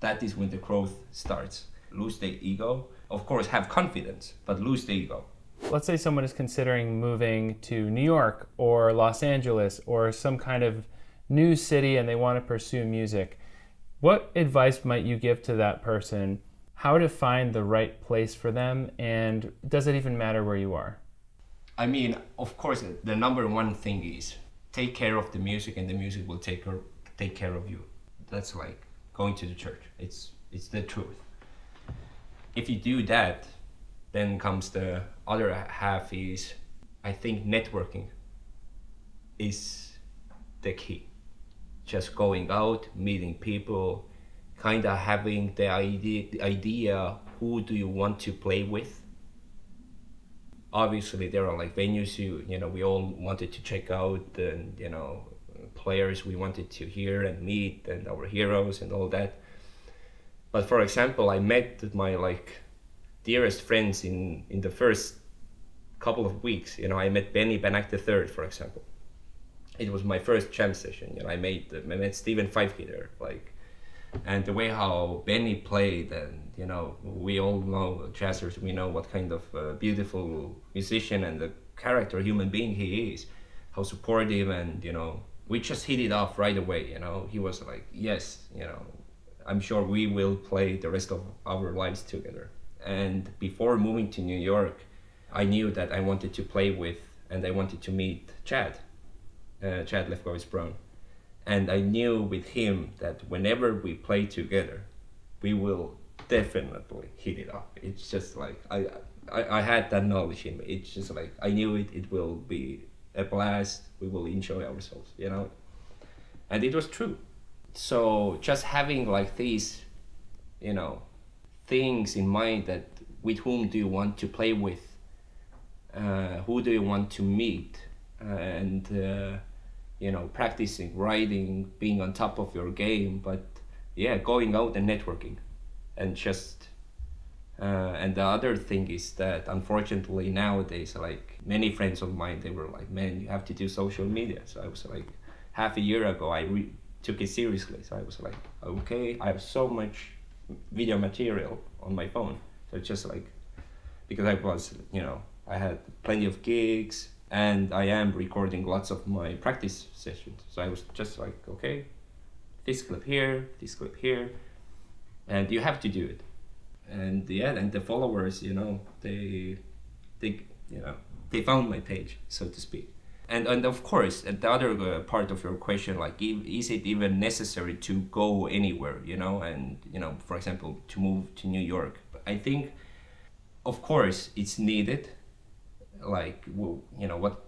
that is when the growth starts. Lose the ego. Of course, have confidence, but lose the ego. Let's say someone is considering moving to New York or Los Angeles or some kind of new city and they want to pursue music. What advice might you give to that person? How to find the right place for them, and does it even matter where you are? I mean, of course, the number one thing is take care of the music, and the music will take care of you. That's like going to the church. It's the truth. If you do that, then comes the other half is, I think networking is the key. Just going out, meeting people, kind of having the idea who do you want to play with. Obviously there are like venues we all wanted to check out, and players we wanted to hear and meet, and our heroes and all that. But for example, I met my dearest friends in the first couple of weeks. I met Benny Benak III, for example. It was my first jam session. I met Stephen Feifke there, and the way how Benny played, and we all know jazzers, we know what kind of beautiful musician and the character, human being he is, how supportive, and we just hit it off right away. He was like, yes, I'm sure we will play the rest of our lives together. And before moving to New York, I knew that I wanted to play with, and I wanted to meet Chad Lefkowitz-Brown. And I knew with him that whenever we play together, we will definitely hit it off. It's just like, I had that knowledge in me. It's just like, I knew it will be a blast. We will enjoy ourselves, And it was true. So just having these, things in mind, that with whom do you want to play with, who do you want to meet, and practicing, writing, being on top of your game, but going out and networking, and just and the other thing is that unfortunately nowadays, many friends of mine, they were like, man, you have to do social media. So I was like, half a year ago I took it seriously. So I was like, okay, I have so much video material on my phone. So just because I was, I had plenty of gigs, and I am recording lots of my practice sessions. So I was just like, okay, this clip here, and you have to do it. And and the followers, they found my page, so to speak. And of course, the other part of your question, is it even necessary to go anywhere, and for example, to move to New York? I think, of course, it's needed.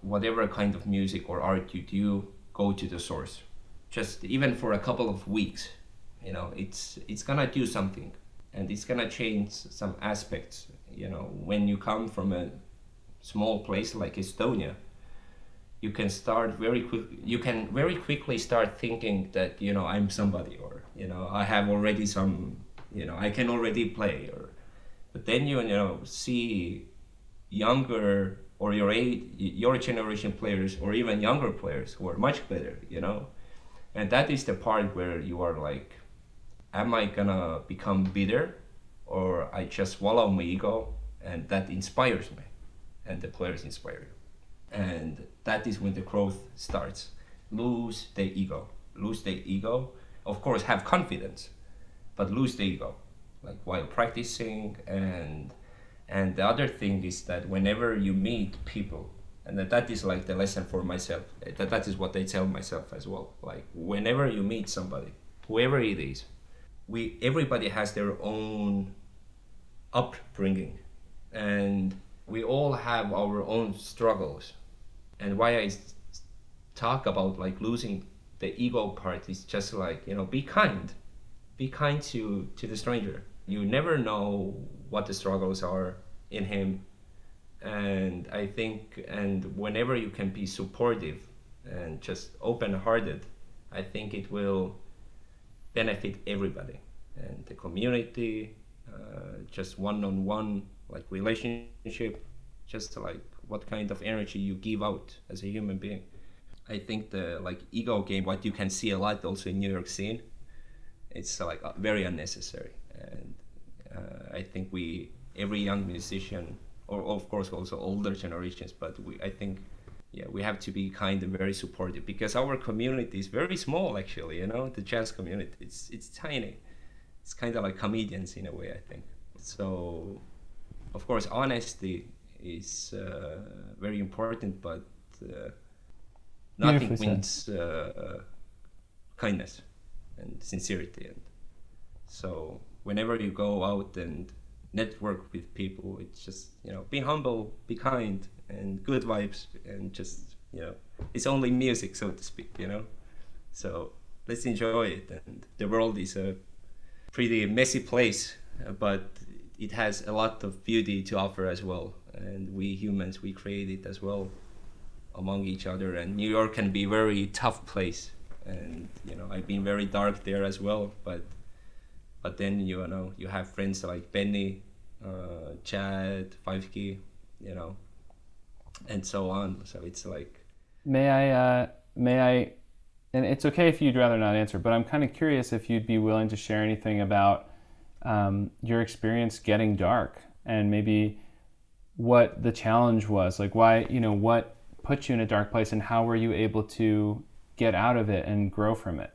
Whatever kind of music or art you do, go to the source. Just even for a couple of weeks, it's gonna do something, and it's gonna change some aspects. When you come from a small place like Estonia, you can very quickly start thinking that I'm somebody, or I have already some, I can already play, but then see younger or your generation players, or even younger players who are much better, and that is the part where you are like, am I gonna become bitter, or I just swallow my ego, and that inspires me, and the players inspire you, and that is when the growth starts. Lose the ego. Of course, have confidence, but lose the ego, while practicing. And the other thing is that whenever you meet people, and that is the lesson for myself, that is what I tell myself as well, whenever you meet somebody, whoever it is, everybody has their own upbringing, and we all have our own struggles. And why I talk about losing the ego part is just be kind to the stranger. You never know what the struggles are in him, and I think, and whenever you can be supportive and just open-hearted, I think it will benefit everybody, and the community, just one-on-one relationship, just what kind of energy you give out as a human being. I think the ego game, what you can see a lot also in New York scene, it's like very unnecessary. And I think every young musician, or of course also older generations, but I think, yeah, we have to be kind and very supportive, because our community is very small, actually. The jazz community, it's tiny. It's kind of like comedians in a way, I think. So, of course, honesty is very important, but nothing wins kindness and sincerity. And so, whenever you go out and network with people, it's just, be humble, be kind, and good vibes, and just, it's only music, so to speak. So let's enjoy it. And the world is a pretty messy place, but it has a lot of beauty to offer as well. And we humans, we create it as well among each other. And New York can be a very tough place, and I've been very dark there as well. But then you have friends like Benny, Chad, 5K, and so on. So it's like, may I, and it's okay if you'd rather not answer, but I'm kind of curious if you'd be willing to share anything about your experience getting dark, and maybe what the challenge was, like why, what put you in a dark place, and how were you able to get out of it and grow from it?